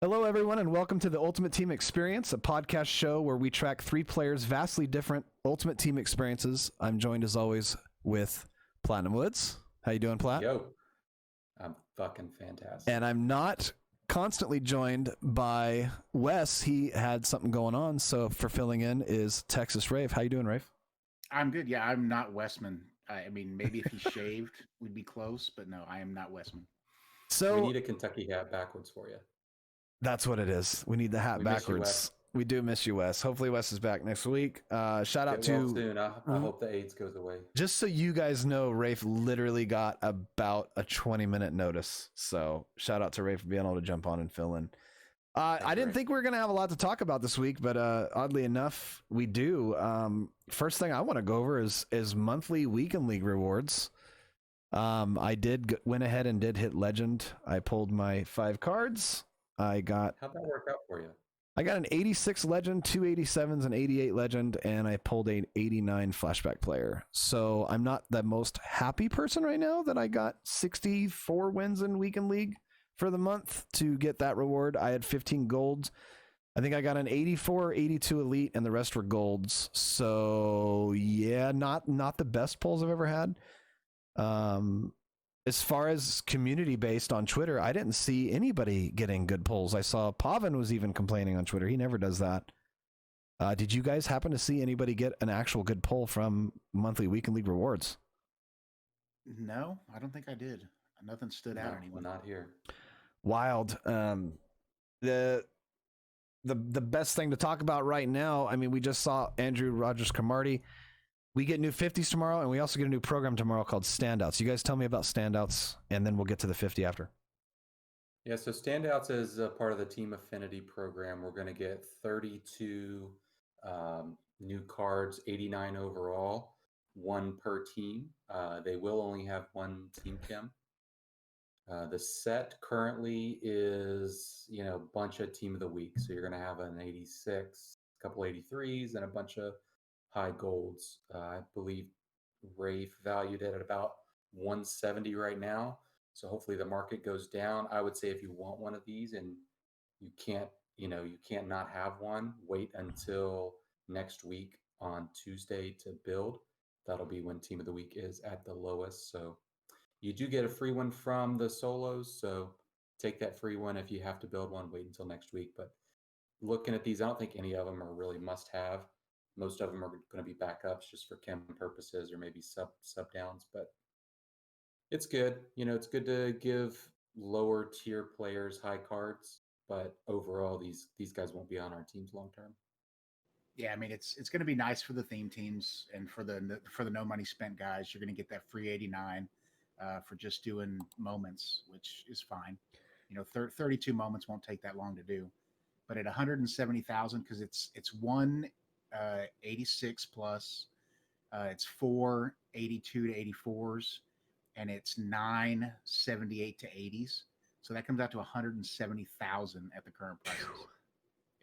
Hello, everyone, and welcome to the Ultimate Team Experience, a podcast show where we track three players' vastly different Ultimate Team experiences. I'm joined, as always, with Platinum Woods. How you doing, Plat? Yo, I'm fucking fantastic. And I'm not constantly joined by Wes. He had something going on, so for filling in is TexasRafe. How you doing, Rafe? I'm good. Yeah, I'm not Westman. I mean, maybe if he shaved, we'd be close, but no, I am not Westman. So we need a Kentucky hat backwards for you. That's what it is. We need the hat backwards. We do miss you, Wes. Hopefully Wes is back next week. Shout out to... soon. I hope the AIDS goes away. Just so you guys know, Rafe literally got about a 20-minute notice. So shout out to Rafe for being able to jump on and fill in. I didn't think we were going to have a lot to talk about this week, but oddly enough, we do. First thing I want to go over is monthly weekend league rewards. I went ahead and did hit legend. I pulled my 5 cards. How'd that work out for you? I got an 86 legend, 2 87s, an 88 legend, and I pulled an 89 flashback player. So I'm not the most happy person right now that I got 64 wins in weekend league for the month to get that reward. I had 15 golds. I think I got an 84, 82 elite, and the rest were golds. So yeah, not the best pulls I've ever had. As far as community based on Twitter, I didn't see anybody getting good pulls. I saw Pavan was even complaining on Twitter. He never does that. Did you guys happen to see anybody get an actual good pull from monthly weekend league rewards? No, I don't think I did. Nothing stood out anyway. Not here. Wild. The best thing to talk about right now, I mean, we just saw Andrew Rogers Cromartie. We get new 50s tomorrow, and we also get a new program tomorrow called Standouts. You guys tell me about Standouts, and then we'll get to the 50 after. Yeah, so Standouts is a part of the Team Affinity program. We're going to get 32 new cards, 89 overall, 1 per team. They will only have 1 team chem. The set currently is, a bunch of Team of the Week. So you're going to have an 86, a couple 83s, and a bunch of high golds. I believe Rafe valued it at about 170 right now. So hopefully the market goes down. I would say if you want one of these and you can't not have one, wait until next week on Tuesday to build. That'll be when Team of the Week is at the lowest. So you do get a free one from the solos. So take that free one. If you have to build one, wait until next week. But looking at these, I don't think any of them are really must have. Most of them are going to be backups just for chem purposes or maybe sub downs, but it's good. It's good to give lower tier players high cards, but overall these guys won't be on our teams long term. Yeah, I mean it's going to be nice for the theme teams and for the no money spent guys. You're going to get that free 89 for just doing moments, which is fine. 32 moments won't take that long to do, but at 170,000 because it's 1 86 plus, it's 4 82 to 84s, and it's 9 78 to 80s. So that comes out to 170,000 at the current prices.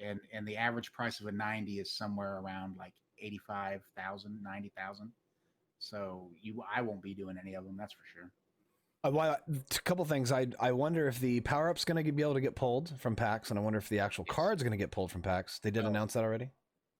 And the average price of a 90 is somewhere around like 85,000, 90,000. So I won't be doing any of them, that's for sure. A couple things. I wonder if the power up's going to be able to get pulled from packs, and I wonder if the actual card's going to get pulled from packs. They did announce that already.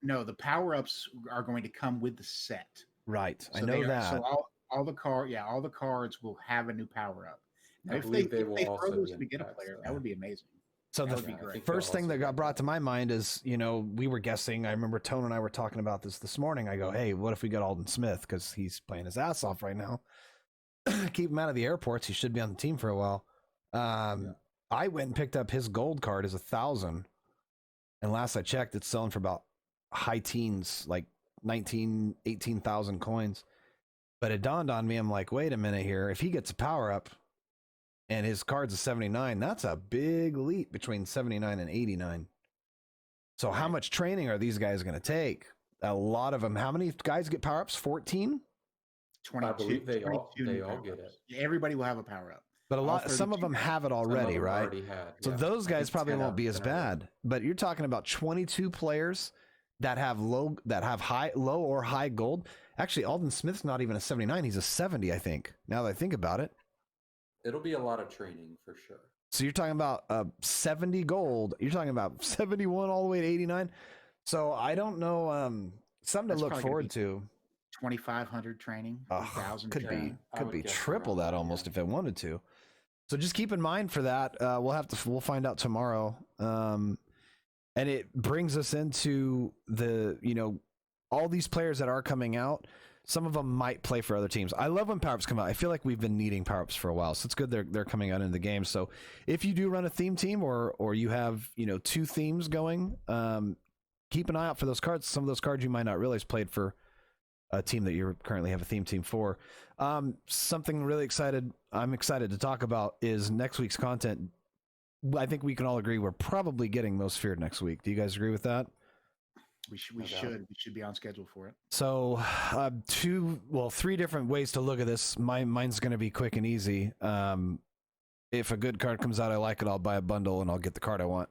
No, the power-ups are going to come with the set. Right. So I know that. So all the cards will have a new power-up. Now, I believe they will also throw those to get a player, that would be amazing. So the first thing that got brought to my mind is, we were guessing. I remember Tone and I were talking about this morning. I go, hey, what if we got Alden Smith? Because he's playing his ass off right now. Keep him out of the airports. He should be on the team for a while. I went and picked up his gold card as 1,000. And last I checked, it's selling for about high teens, like 18,000 coins. But it dawned on me, I'm like, wait a minute here. If he gets a power up and his card's a 79, that's a big leap between 79 and 89. So how much training are these guys going to take? A lot of them. How many guys get power ups? 14? 22. I believe they all get it. Everybody will have a power up. But some of them have it already, right? So those guys probably won't be as bad. But you're talking about 22 players that have low or high gold. Actually, Alden Smith's not even a 79. He's a 70, I think. Now that I think about it. It'll be a lot of training for sure. So you're talking about 70 gold. You're talking about 71 all the way to 89. So I don't know. Something That's to look probably gonna forward be to. 2,500 training, 3,000 Could training. be I could would be guess triple around that that, almost yeah. if it wanted to. So just keep in mind for that. We'll find out tomorrow. And it brings us into the, all these players that are coming out. Some of them might play for other teams. I love when power-ups come out. I feel like we've been needing power-ups for a while, so it's good they're coming out into the game. So if you do run a theme team or you have, two themes going, keep an eye out for those cards. Some of those cards you might not realize played for a team that you currently have a theme team for. Something really I'm excited to talk about is next week's content. I think we can all agree we're probably getting Most Feared next week. Do you guys agree with that? We No doubt. should be on schedule for it. So 3 different ways to look at this. Mine's going to be quick and easy. If a good card comes out, I like it, I'll buy a bundle and I'll get the card I want.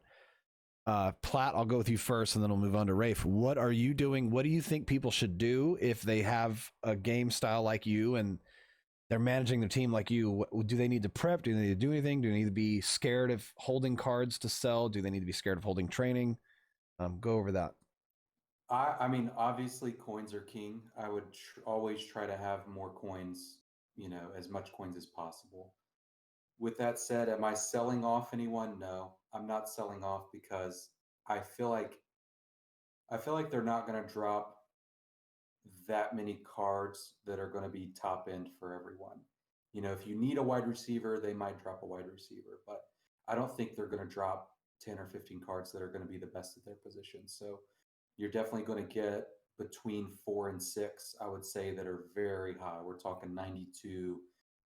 Plat, I'll go with you first and then we'll move on to Rafe. What are you doing? What do you think people should do if they have a game style like you and they're managing their team like you? Do they need to prep? Do they need to do anything? Do they need to be scared of holding cards to sell? Do they need to be scared of holding training? Go over that. I mean, obviously, coins are king. I would always try to have more coins, as much coins as possible. With that said, am I selling off anyone? No, I'm not selling off because I feel like they're not going to drop that many cards that are going to be top end for everyone. If you need a wide receiver, they might drop a wide receiver, but I don't think they're going to drop 10 or 15 cards that are going to be the best at their position. So you're definitely going to get between 4 and 6, I would say, that are very high. We're talking 92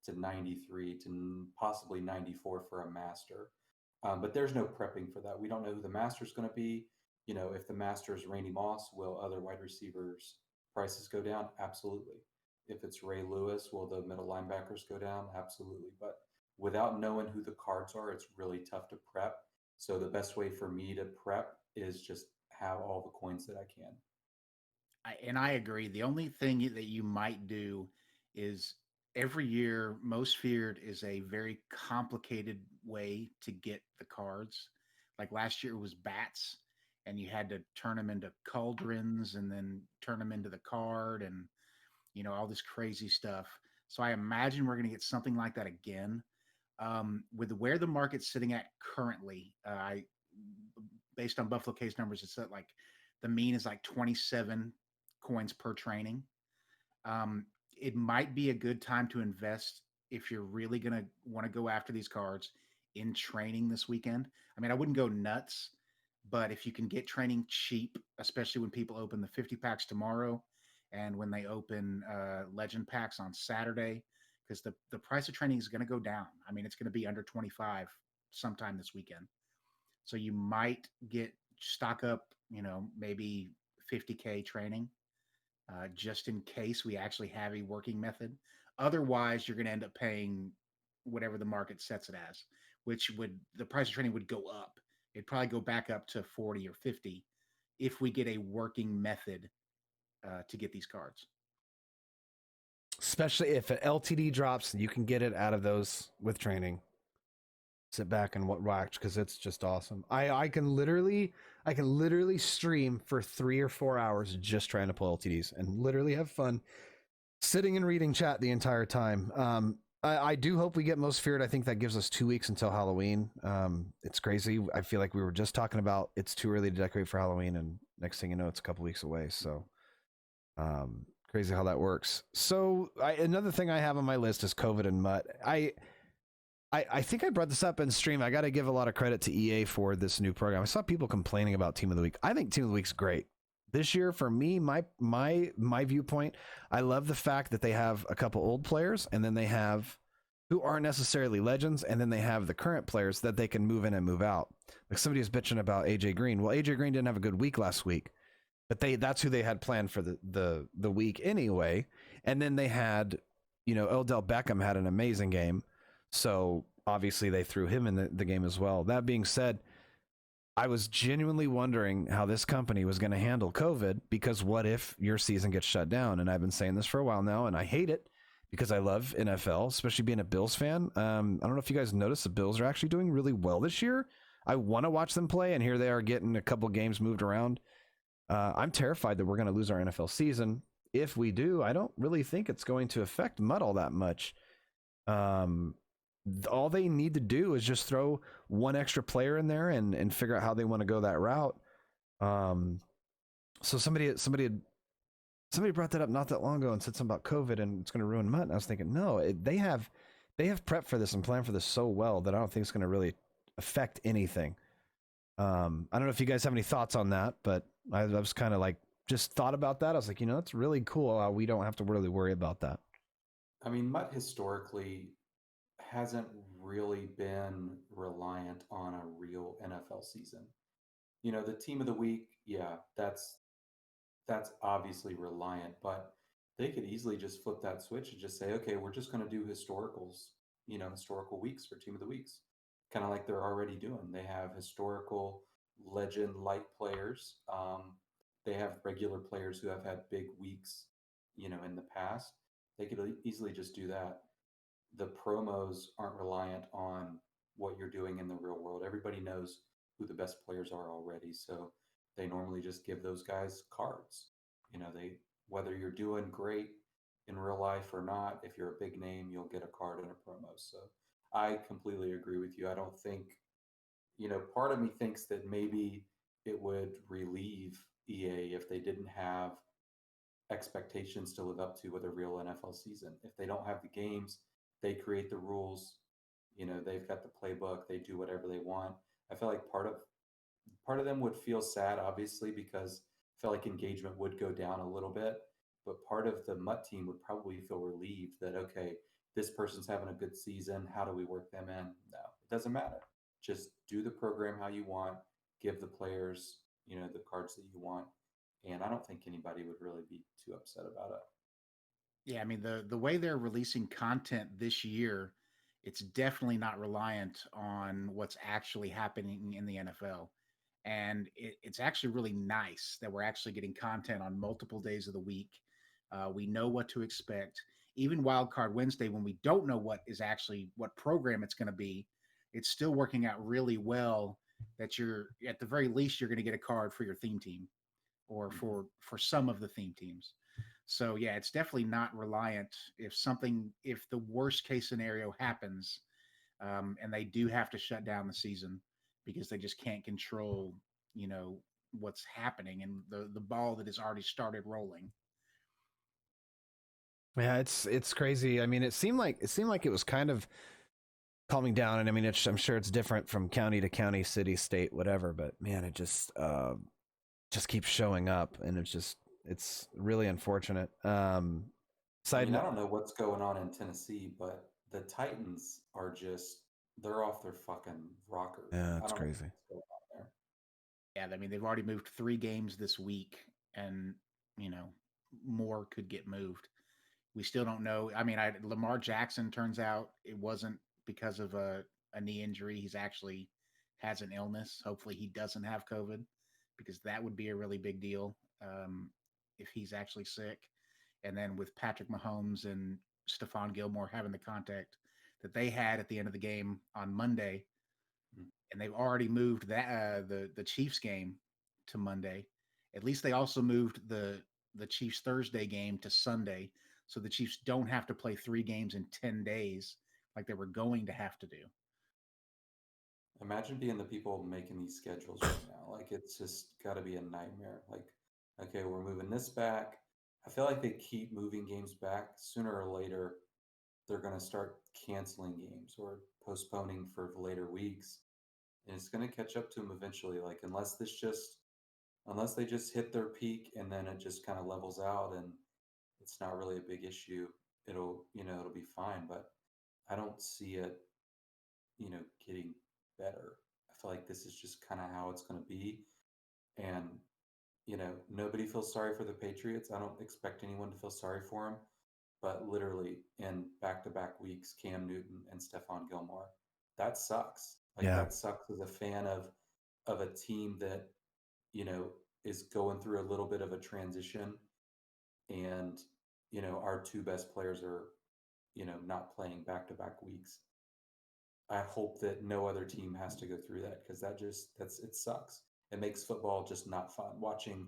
to 93 to possibly 94 for a master. But there's no prepping for that. We don't know who the master is going to be. If the master is Randy Moss, will other wide receivers' prices go down? Absolutely. If it's Ray Lewis, will the middle linebackers go down? Absolutely. But without knowing who the cards are, it's really tough to prep. So the best way for me to prep is just have all the coins that I can. I agree. The only thing that you might do is every year, Most Feared is a very complicated way to get the cards. Like last year, it was bats, and you had to turn them into cauldrons and then turn them into the card and, all this crazy stuff. So I imagine we're going to get something like that again. With where the market's sitting at currently, based on Buffalo Case numbers, it's at like the mean is like 27 coins per training. It might be a good time to invest if you're really going to want to go after these cards in training this weekend. I mean, I wouldn't go nuts, but if you can get training cheap, especially when people open the 50 packs tomorrow and when they open legend packs on Saturday, because the price of training is going to go down. I mean, it's going to be under 25 sometime this weekend. So you might stock up, maybe 50K training, just in case we actually have a working method. Otherwise, you're going to end up paying whatever the market sets it as, the price of training would go up. It'd probably go back up to 40 or 50 if we get a working method to get these cards. Especially if an LTD drops, you can get it out of those with training. Sit back and watch because it's just awesome. I can literally stream for 3 or 4 hours just trying to pull LTDs and literally have fun sitting and reading chat the entire time. I do hope we get Most Feared. I think that gives us 2 weeks until Halloween. It's crazy. I feel like we were just talking about it's too early to decorate for Halloween, and next thing you know, it's a couple weeks away. So crazy how that works. So another thing I have on my list is COVID and MUT. I think I brought this up in stream. I got to give a lot of credit to EA for this new program. I saw people complaining about Team of the Week. I think Team of the Week's great. This year, for me, my viewpoint, I love the fact that they have a couple old players, and then they have who aren't necessarily legends, and then they have the current players that they can move in and move out. Like somebody was bitching about AJ Green. Well, AJ Green didn't have a good week last week, but that's who they had planned for the week anyway. And then they had, Odell Beckham had an amazing game. So obviously they threw him in the game as well. That being said, I was genuinely wondering how this company was going to handle COVID, because what if your season gets shut down? And I've been saying this for a while now, and I hate it because I love NFL, especially being a Bills fan. I don't know if you guys noticed, the Bills are actually doing really well this year. I want to watch them play, and here they are getting a couple games moved around. I'm terrified that we're going to lose our NFL season. If we do, I don't really think it's going to affect MUT all that much. All they need to do is just throw one extra player in there and figure out how they want to go that route. So somebody brought that up not that long ago and said something about COVID and it's going to ruin MUT. And I was thinking, no, they have prepped for this and planned for this so well that I don't think it's going to really affect anything. I don't know if you guys have any thoughts on that, but I was kind of like, just thought about that. I was like, that's really cool. We don't have to really worry about that. I mean, MUT historically hasn't really been reliant on a real NFL season. The team of the week, yeah, that's obviously reliant, but they could easily just flip that switch and just say, okay, we're just going to do historicals, historical weeks for team of the weeks, kind of like they're already doing. They have historical legend light players. They have regular players who have had big weeks, in the past. They could easily just do that. The promos aren't reliant on what you're doing in the real world. Everybody knows who the best players are already. So they normally just give those guys cards. Whether you're doing great in real life or not, if you're a big name, you'll get a card in a promo. So I completely agree with you. I don't think, part of me thinks that maybe it would relieve EA if they didn't have expectations to live up to with a real NFL season. If they don't have the games, they create the rules. They've got the playbook. They do whatever they want. I feel like part of them would feel sad, obviously, because I feel like engagement would go down a little bit. But part of the MUT team would probably feel relieved that, okay, this person's having a good season. How do we work them in? No, it doesn't matter. Just do the program how you want. Give the players, the cards that you want. And I don't think anybody would really be too upset about it. Yeah, I mean the way they're releasing content this year, it's definitely not reliant on what's actually happening in the NFL. And it's actually really nice that we're actually getting content on multiple days of the week. We know what to expect. Even Wildcard Wednesday, when we don't know what program it's going to be, it's still working out really well that you're at the very least you're going to get a card for your theme team or for some of the theme teams. So yeah, it's definitely not reliant. If the worst case scenario happens, and they do have to shut down the season because they just can't control, what's happening and the ball that has already started rolling. Yeah, it's crazy. I mean, it seemed like it was kind of calming down, and I mean, I'm sure it's different from county to county, city, state, whatever. But man, it just keeps showing up, and it's really unfortunate. I don't know what's going on in Tennessee, but the Titans are they're off their fucking rocker. Yeah, it's crazy. Yeah, I mean, they've already moved 3 games this week, and more could get moved. We still don't know. I mean, Lamar Jackson, turns out it wasn't because of a knee injury. He's actually has an illness. Hopefully he doesn't have COVID, because that would be a really big deal if he's actually sick. And then with Patrick Mahomes and Stephon Gilmore having the contact that they had at the end of the game on Monday, and they've already moved that the Chiefs game to Monday. At least they also moved the Chiefs Thursday game to Sunday, so the Chiefs don't have to play 3 games in 10 days like they were going to have to do. Imagine being the people making these schedules right now. Like, it's just got to be a nightmare. Like, okay, we're moving this back. I feel like they keep moving games back. Sooner or later, they're going to start canceling games or postponing for later weeks. And it's going to catch up to them eventually. Like, unless they just hit their peak and then it just kind of levels out and it's not really a big issue, it'll be fine. But I don't see it, getting better. I feel like this is just kind of how it's going to be. And, nobody feels sorry for the Patriots. I don't expect anyone to feel sorry for them. But literally in back-to-back weeks, Cam Newton and Stephon Gilmore, that sucks. Like, that sucks as a fan of a team that, is going through a little bit of a transition. And, our 2 best players are not playing back-to-back weeks. I hope that no other team has to go through that, because it sucks. It makes football just not fun. Watching,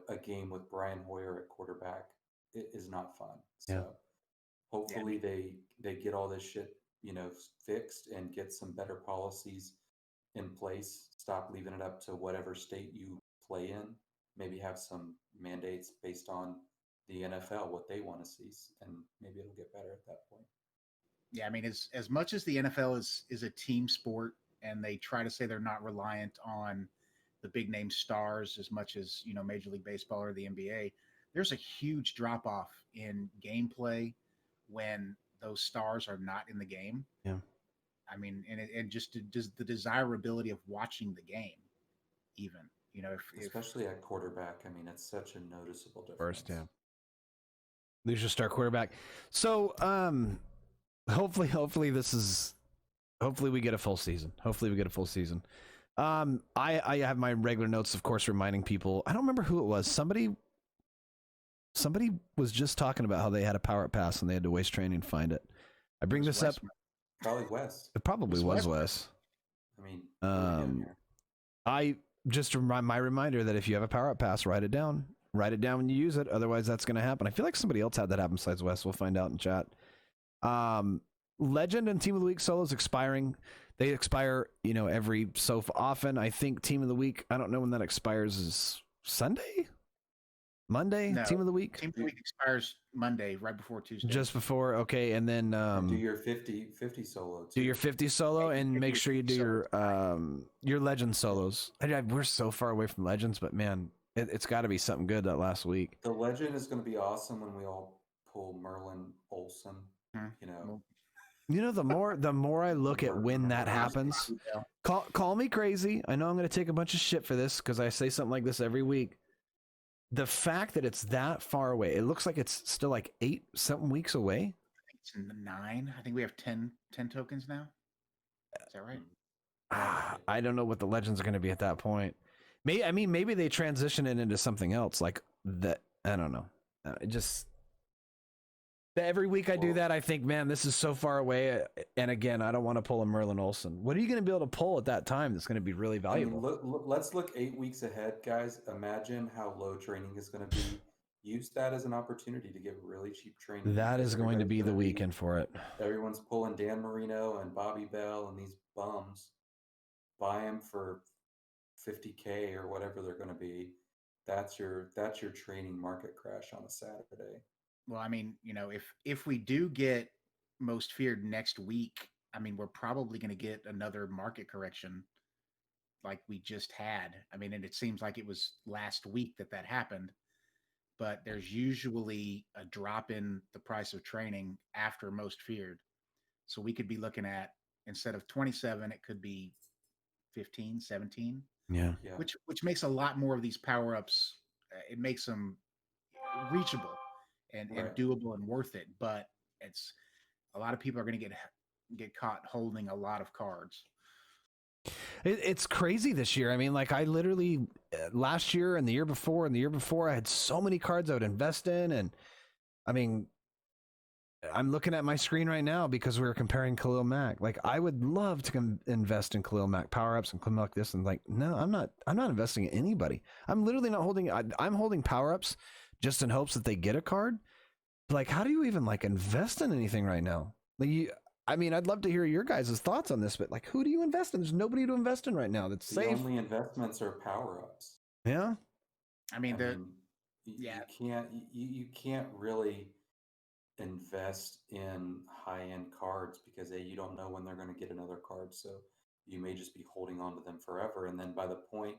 a game with Brian Hoyer at quarterback, it is not fun. So hopefully they get all this shit, fixed and get some better policies in place. Stop leaving it up to whatever state you play in. Maybe have some mandates based on the NFL, what they want to see, and maybe it'll get better at that point. Yeah, I mean, as much as the NFL is a team sport, and they try to say they're not reliant on the big name stars as much as Major League Baseball or the NBA, there's a huge drop off in gameplay when those stars are not in the game. Yeah, I mean, and just the desirability of watching the game, even especially at quarterback. I mean, it's such a noticeable difference. First, yeah. Lose your star quarterback. So, hopefully we get a full season. I have my regular notes, of course, reminding people. I don't remember who it was. Somebody was just talking about how they had a power up pass and they had to waste training to find it. I bring this up. Probably Wes. It probably was Wes. I mean, I just my reminder that if you have a power up pass, write it down. Write it down when you use it. Otherwise, that's going to happen. I feel like somebody else had that happen besides Wes. We'll find out in chat. Legend and Team of the Week solos expiring. They expire, every so often. I think Team of the Week, I don't know when that expires, is Sunday? Monday? No, Team of the Week? Team of the Week expires Monday, right before Tuesday. Just before, okay, and then do your 50 solo too. Do your 50 solo and make sure you do your Legend solos. We're so far away from Legends, but man, it's got to be something good that last week. The Legend is going to be awesome when we all pull Merlin Olsen. The more I look at when that happens, call me crazy. I know I'm going to take a bunch of shit for this because I say something like this every week. The fact that it's that far away, it looks like it's still like 8-something weeks away. I think it's 9. I think we have 10 tokens now. Is that right? I don't know what the Legends are going to be at that point. Maybe they transition it into something else like that. I don't know. Every week I do that, I think, man, this is so far away. And again, I don't want to pull a Merlin Olsen. What are you going to be able to pull at that time that's going to be really valuable? Let's look 8 weeks ahead, guys. Imagine how low training is going to be. Use that as an opportunity to get really cheap training. That is going to be the weekend for it. Everyone's pulling Dan Marino and Bobby Bell and these bums. Buy them for $50K or whatever they're going to be. That's your training market crash on a Saturday. Well, I mean, if we do get Most Feared next week, I mean, we're probably going to get another market correction like we just had. I mean, and it seems like it was last week that happened, but there's usually a drop in the price of training after Most Feared. So we could be looking at, instead of 27, it could be 15, 17. Yeah. Which makes a lot more of these power-ups. It makes them reachable and doable and worth it, but it's a lot of people are going to get caught holding a lot of cards. It's crazy this year. I mean, like I literally last year and the year before I had so many cards I would invest in, and I mean, I'm looking at my screen right now because we were comparing Khalil Mack. Like I would love to invest in Khalil Mack power-ups and Khalil Mack this, and like no, I'm not investing in anybody. I'm literally not holding. I'm holding power-ups just in hopes that they get a card. Like, how do you even like invest in anything right now? Like, I'd love to hear your guys' thoughts on this, but like, who do you invest in? There's nobody to invest in right now that's safe. The only investments are power-ups. Yeah. You can't really invest in high-end cards because you don't know when they're going to get another card. So you may just be holding on to them forever. And then by the point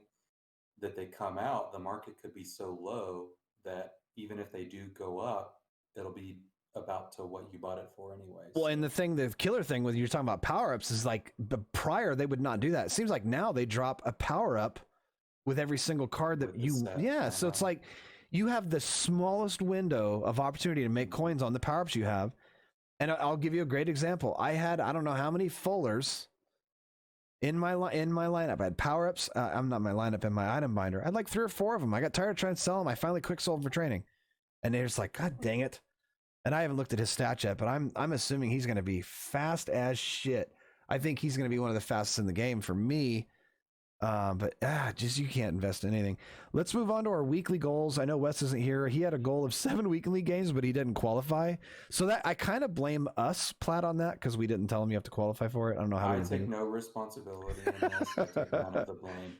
that they come out, the market could be so low that even if they do go up, it'll be about to what you bought it for anyway. Well, and the killer thing with you're talking about power-ups is like the prior they would not do that. It seems like now they drop a power-up with every single card that you so it's like you have the smallest window of opportunity to make coins on the power-ups you have. And I'll give you a great example. I had I don't know how many fullers in my lineup. I had power-ups. I'm not my lineup in my item binder. I had like 3 or 4 of them. I got tired of trying to sell them. I finally quick sold for training. And they're just like, God dang it. And I haven't looked at his stats yet, but I'm assuming he's going to be fast as shit. I think he's going to be one of the fastest in the game for me. But just you can't invest in anything. Let's move on to our weekly goals. I know Wes isn't here. He had a goal of 7 weekly games, but he didn't qualify. So that I kind of blame us, Plat, on that because we didn't tell him you have to qualify for it. I don't know how. I take no responsibility in this. I take none of the blame.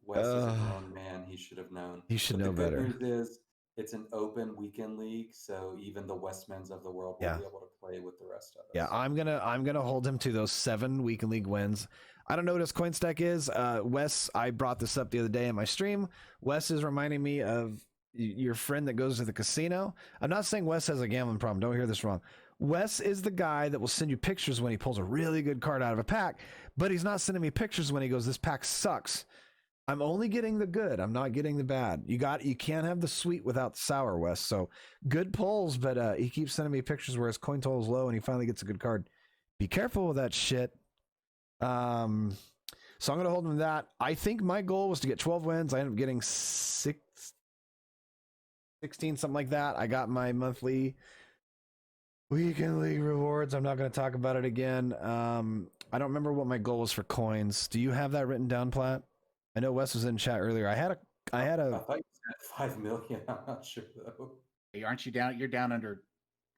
Wes is a grown man. He should have known. He should But know the good better. news is it's an open weekend league, so even the Westmans of the world will be able to play with the rest of us. Yeah, I'm gonna hold him to those 7 weekend league wins. I don't know what his coin stack is. Wes, I brought this up the other day in my stream. Wes is reminding me of your friend that goes to the casino. I'm not saying Wes has a gambling problem. Don't hear this wrong. Wes is the guy that will send you pictures when he pulls a really good card out of a pack, but he's not sending me pictures when he goes, this pack sucks. I'm only getting the good. I'm not getting the bad. You can't have the sweet without the sour, Wes. So good pulls, but he keeps sending me pictures where his coin total is low and he finally gets a good card. Be careful with that shit. So I'm gonna hold him to that. I think my goal was to get 12 wins. I ended up getting 16, something like that. I got my monthly weekend league rewards. I'm not gonna talk about it again. I don't remember what my goal was for coins. Do you have that written down, Plat? I know Wes was in chat earlier. I had a. I thought you said 5 million. I'm not sure though. Hey, aren't you down? You're down under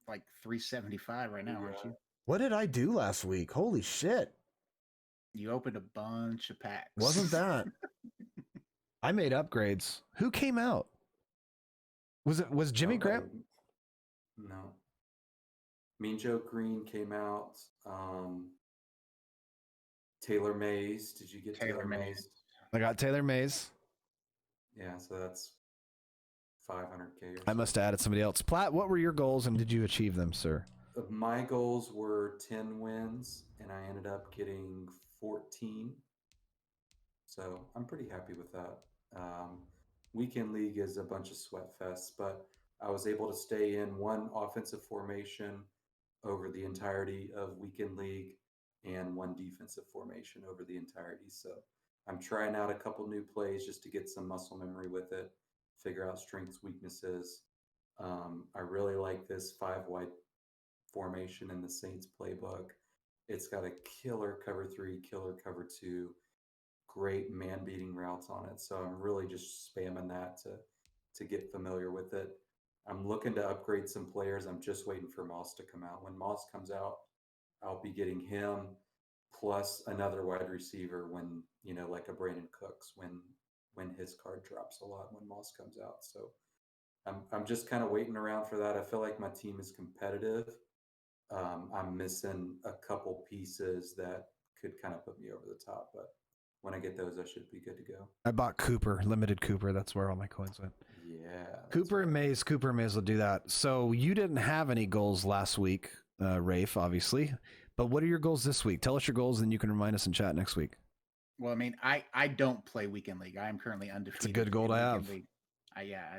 like 375 right now, aren't you? What did I do last week? Holy shit! You opened a bunch of packs. Wasn't that? I made upgrades. Who came out? Was Jimmy Graham? No. Mean Joe Green came out. Taylor Mays. Did you get Taylor Mays? I got Taylor Mays. Yeah, so that's 500K. I must have added somebody else. Plat, what were your goals and did you achieve them, sir? My goals were 10 wins and I ended up getting 14. So I'm pretty happy with that. Weekend league is a bunch of sweat fests, but I was able to stay in one offensive formation over the entirety of weekend league and one defensive formation over the entirety. So I'm trying out a couple new plays just to get some muscle memory with it, figure out strengths, weaknesses. I really like this 5 wide formation in the Saints playbook. It's got a killer cover 3, killer cover 2, great man beating routes on it. So I'm really just spamming that to get familiar with it. I'm looking to upgrade some players. I'm just waiting for Moss to come out. When Moss comes out, I'll be getting him plus another wide receiver when, like a Brandon Cooks, when his card drops a lot when Moss comes out. So I'm just kind of waiting around for that. I feel like my team is competitive. I'm missing a couple pieces that could kind of put me over the top, but when I get those, I should be good to go. I bought Cooper, limited Cooper. That's where all my coins went. Yeah. Cooper and Mays. Cooper and Mays will do that. So you didn't have any goals last week, Rafe, obviously. But what are your goals this week? Tell us your goals, and you can remind us in chat next week. Well, I mean, I don't play weekend league. I am currently undefeated. It's a good goal to have.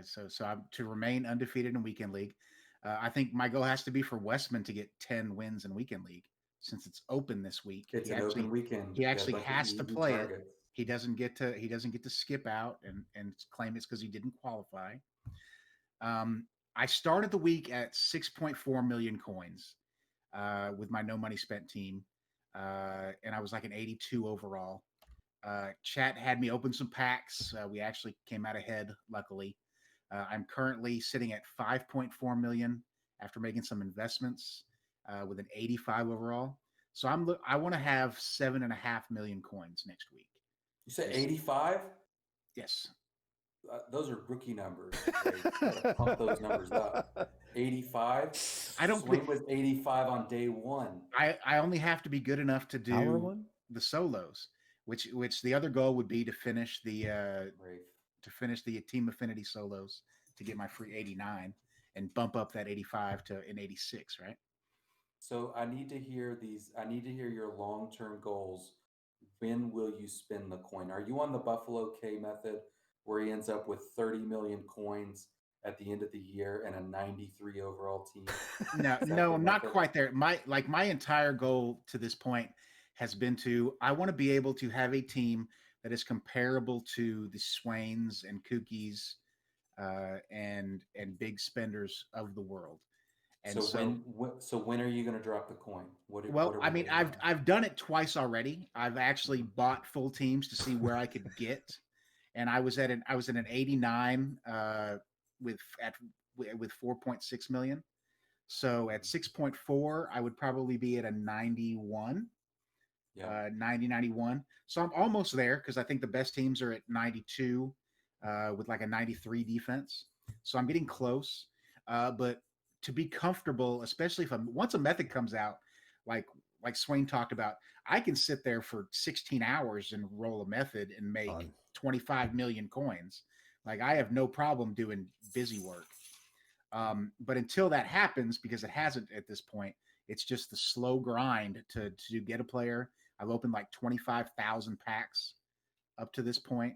So I'm to remain undefeated in weekend league. I think my goal has to be for Westman to get 10 wins in weekend league since it's open this week. It's an open weekend. He actually has to play it. He doesn't get to skip out and claim it's because he didn't qualify. I started the week at 6.4 million coins with my no money spent team, and I was like an 82 overall. Chat had me open some packs. We actually came out ahead, luckily. I'm currently sitting at 5.4 million after making some investments with an 85 overall. So I want to have 7.5 million coins next week. You said 85? Yes. Those are rookie numbers. Pump those numbers up. 85. I don't swing with 85 on day one. I only have to be good enough to do the solos, which the other goal would be to finish the team affinity solos to get my free 89 and bump up that 85 to an 86, right? So I need to hear your long-term goals. When will you spend the coin? Are you on the Buffalo K method where he ends up with 30 million coins at the end of the year and a 93 overall team? No, I'm not quite there. My entire goal to this point has been I want to be able to have a team that is comparable to the Swains and Kookies and big spenders of the world. And so when are you going to drop the coin? What are well, we I mean, waiting on? I've done it twice already. I've actually bought full teams to see where I could get, and I was at an 89 with 4.6 million. So at 6.4, I would probably be at a 91, Yeah. 90, 91. So I'm almost there because I think the best teams are at 92 with like a 93 defense. So I'm getting close. But to be comfortable, especially if once a method comes out, like Swain talked about, I can sit there for 16 hours and roll a method and make 25 million coins. Like I have no problem doing busy work. But until that happens, because it hasn't at this point, it's just the slow grind to get a player. I've opened like 25,000 packs up to this point.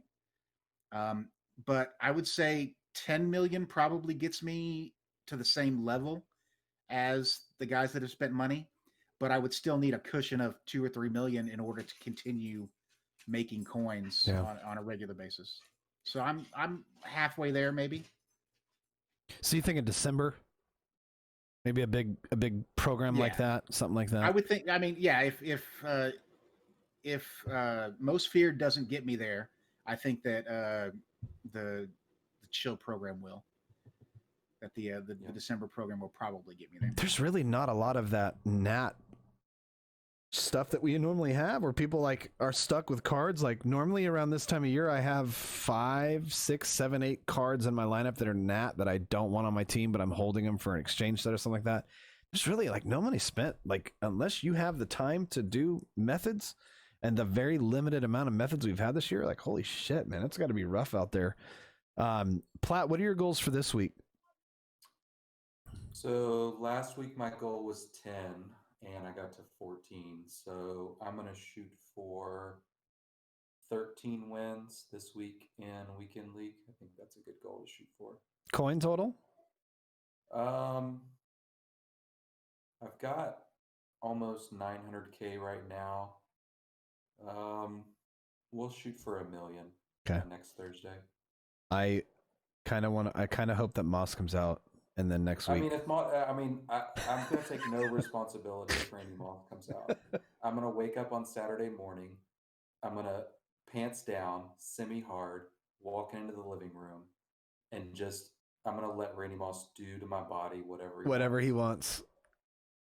But I would say 10 million probably gets me to the same level as the guys that have spent money. But I would still need a cushion of 2 or 3 million in order to continue making coins on a regular basis. So I'm halfway there, maybe. So you think in December, maybe a big program like that, something like that? I would think. I mean, yeah. If Most Feared doesn't get me there, I think that the chill program will. That the December program will probably get me there. There's really not a lot of that Nat stuff that we normally have, where people like are stuck with cards. Like normally around this time of year, I have 5, 6, 7, 8 cards in my lineup that are Nat that I don't want on my team, but I'm holding them for an exchange set or something like that. There's really like no money spent. Like unless you have the time to do methods, and the very limited amount of methods we've had this year, like holy shit, man, it's got to be rough out there. Plat, what are your goals for this week? So last week my goal was 10 and I got to 14. So I'm going to shoot for 13 wins this week in Weekend League. I think that's a good goal to shoot for. Coin total? I've got almost 900K right now. We'll shoot for 1 million next Thursday. I kind of hope that Moss comes out and then next week. I'm going to take no responsibility if Randy Moss comes out. I'm going to wake up on Saturday morning. I'm going to pants down, semi-hard, walk into the living room, and I'm going to let Randy Moss do to my body whatever he wants.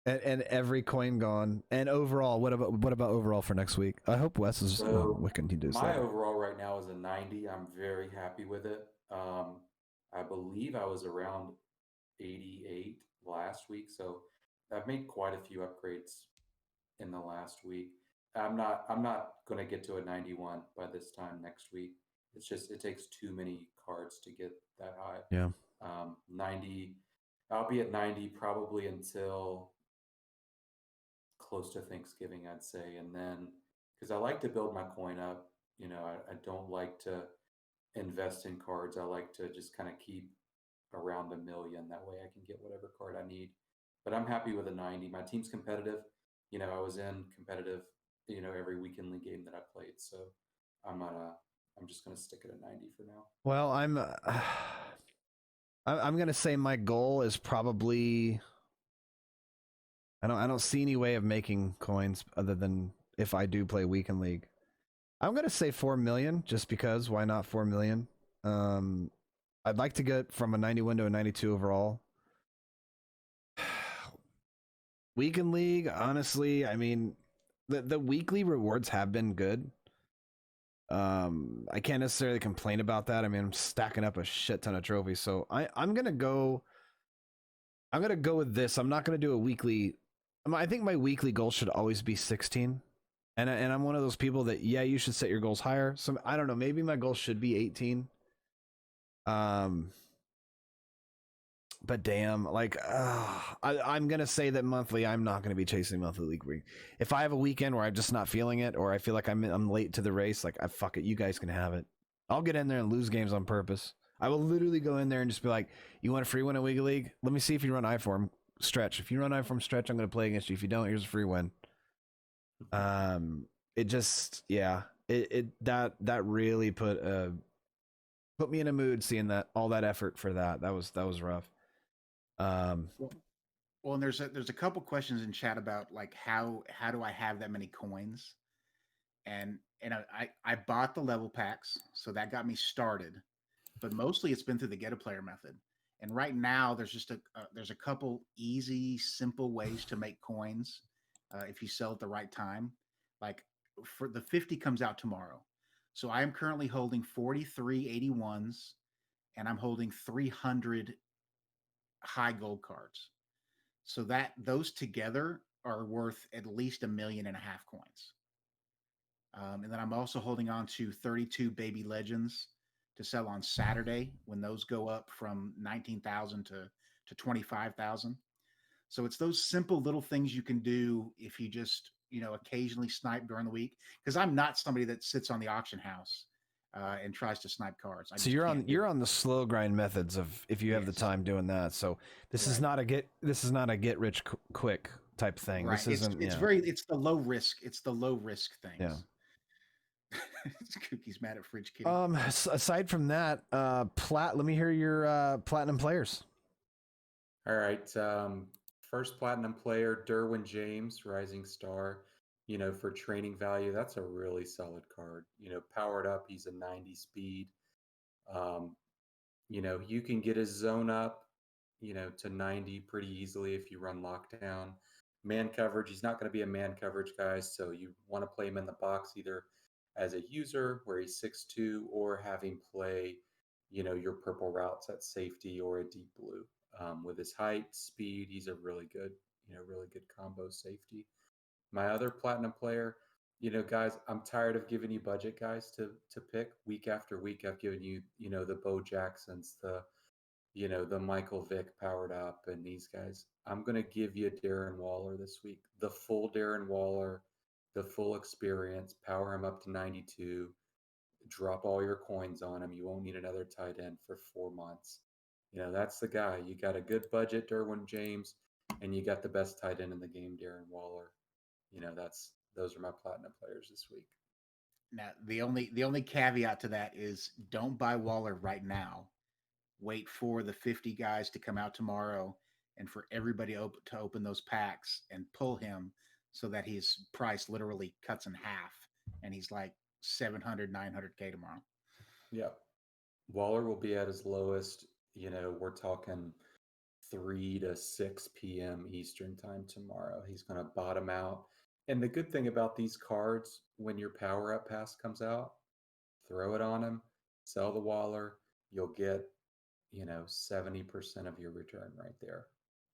And every coin gone. And overall, what about overall for next week? I hope Wes is what can he do? My overall right now is a 90. I'm very happy with it. I believe I was around 88 last week, so I've made quite a few upgrades in the last week. I'm not going to get to a 91 by this time next week. It's just it takes too many cards to get that high. Yeah. 90. I'll be at 90 probably until close to Thanksgiving, I'd say, and then because I like to build my coin up. You know, I don't like to invest in cards. I like to just kind of keep around 1 million. That way I can get whatever card I need. But I'm happy with a 90. My team's competitive. You know, I was in competitive, every Weekend League game that I played. So I'm just going to stick at a 90 for now. Well, I'm going to say my goal is probably, I don't see any way of making coins other than if I do play Weekend League. I'm going to say 4 million just because why not 4 million? I'd like to get from a 91 to a 92 overall. Weekend League, honestly, I mean, the weekly rewards have been good. I can't necessarily complain about that. I mean, I'm stacking up a shit ton of trophies, so I'm gonna go with this. I'm not gonna do a weekly. I think my weekly goal should always be 16. And I'm one of those people that, yeah, you should set your goals higher. So I don't know, maybe my goal should be 18. But damn, like, I'm going to say that monthly, I'm not going to be chasing monthly league week. If I have a weekend where I'm just not feeling it, or I feel like I'm late to the race, like, fuck it, you guys can have it. I'll get in there and lose games on purpose. I will literally go in there and just be like, you want a free win in Weekly League? Let me see if you run I-Form stretch. If you run I-Form stretch, I'm going to play against you. If you don't, here's a free win. It just, yeah, that really put me in a mood seeing that all that effort for that. That was rough. Well, and there's a couple questions in chat about like how do I have that many coins? And I bought the level packs, so that got me started. But mostly it's been through the get a player method. And right now there's just there's a couple easy, simple ways to make coins if you sell at the right time. Like for the 50 comes out tomorrow, so I am currently holding 43 81s, and I'm holding 300 high gold cards. So that those together are worth at least 1.5 million coins. And then I'm also holding on to 32 baby legends to sell on Saturday when those go up from 19,000 to 25,000. So it's those simple little things you can do if you just, occasionally snipe during the week. Because I'm not somebody that sits on the auction house and tries to snipe cards. So you're on the slow grind methods of if you have the time doing that. So this is not a get rich quick type thing. Right. This isn't. It's the low risk. It's the low risk things. Yeah. Cookie's mad at Fridge Kitty. Aside from that, Plat, let me hear your platinum players. All right. First platinum player, Derwin James, Rising Star. For training value, that's a really solid card. Powered up, he's a 90 speed. You can get his zone up, to 90 pretty easily if you run lockdown. Man coverage, he's not going to be a man coverage guy, so you want to play him in the box either as a user where he's 6'2", or have him play, your purple routes at safety or a deep blue. With his height, speed, he's a really good combo safety. My other platinum player, guys, I'm tired of giving you budget guys to pick week after week. I've given you, the Bo Jacksons, the Michael Vick powered up, and these guys. I'm going to give you Darren Waller this week. The full Darren Waller, the full experience, power him up to 92, drop all your coins on him. You won't need another tight end for 4 months. That's the guy. You got a good budget, Derwin James, and you got the best tight end in the game, Darren Waller. Those are my platinum players this week. Now, the only caveat to that is don't buy Waller right now. Wait for the 50 guys to come out tomorrow and for everybody to open those packs and pull him so that his price literally cuts in half and he's like 700, 900K tomorrow. Yeah. Waller will be at his lowest, we're talking 3 to 6 p.m. Eastern time tomorrow. He's going to bottom out. And the good thing about these cards, when your power up pass comes out, throw it on him, sell the Waller, you'll get, 70% of your return right there.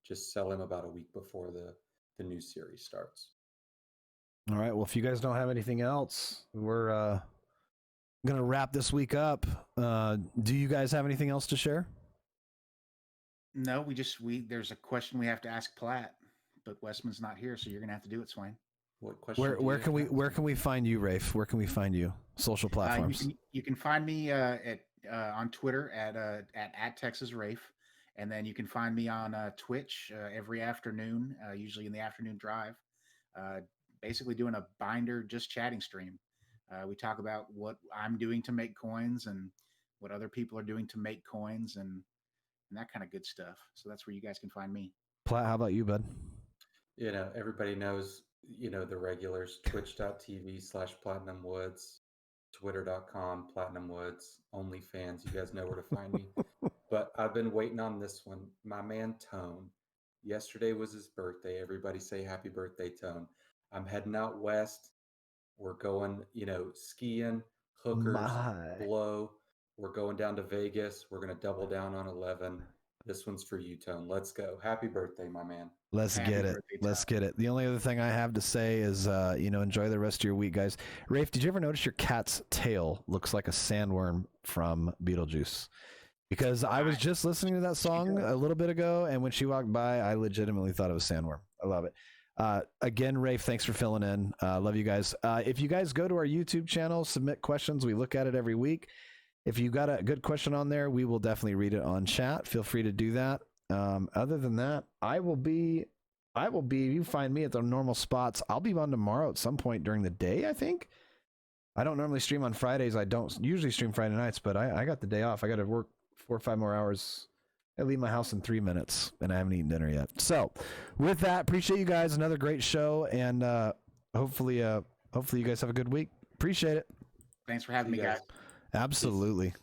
Just sell him about a week before the new series starts. All right. Well, if you guys don't have anything else, we're going to wrap this week up. Do you guys have anything else to share? No, there's a question we have to ask Plat, but Westman's not here, so you're going to have to do it, Swain. What question? Where can we find you, Rafe? Where can we find you? Social platforms. You can find me on Twitter at TexasRafe, and then you can find me on Twitch every afternoon, usually in the afternoon drive. Basically doing a binder just chatting stream. We talk about what I'm doing to make coins and what other people are doing to make coins and that kind of good stuff. So that's where you guys can find me. Plat, how about you, bud? Everybody knows, the regulars, twitch.tv/PlatinumWoods, twitter.com, PlatinumWoods, OnlyFans. You guys know where to find me. But I've been waiting on this one. My man, Tone. Yesterday was his birthday. Everybody say happy birthday, Tone. I'm heading out west. We're going, skiing, hookers, blow. We're going down to Vegas. We're going to double down on 11. This one's for you, Tone. Let's go. Happy birthday, my man. Let's get it. Let's get it. The only other thing I have to say is, enjoy the rest of your week, guys. Rafe, did you ever notice your cat's tail looks like a sandworm from Beetlejuice? Because I was just listening to that song a little bit ago, and when she walked by, I legitimately thought it was sandworm. I love it. Again, Rafe, thanks for filling in. Love you guys. If you guys go to our YouTube channel, submit questions. We look at it every week. If you got a good question on there, we will definitely read it on chat. Feel free to do that. Other than that, you find me at the normal spots. I'll be on tomorrow at some point during the day, I think. I don't normally stream on Fridays. I don't usually stream Friday nights, but I got the day off. I got to work 4 or 5 more hours I leave my house in 3 minutes, and I haven't eaten dinner yet. So, with that, appreciate you guys. Another great show, and hopefully you guys have a good week. Appreciate it. Thanks for having me, guys. Absolutely. Peace.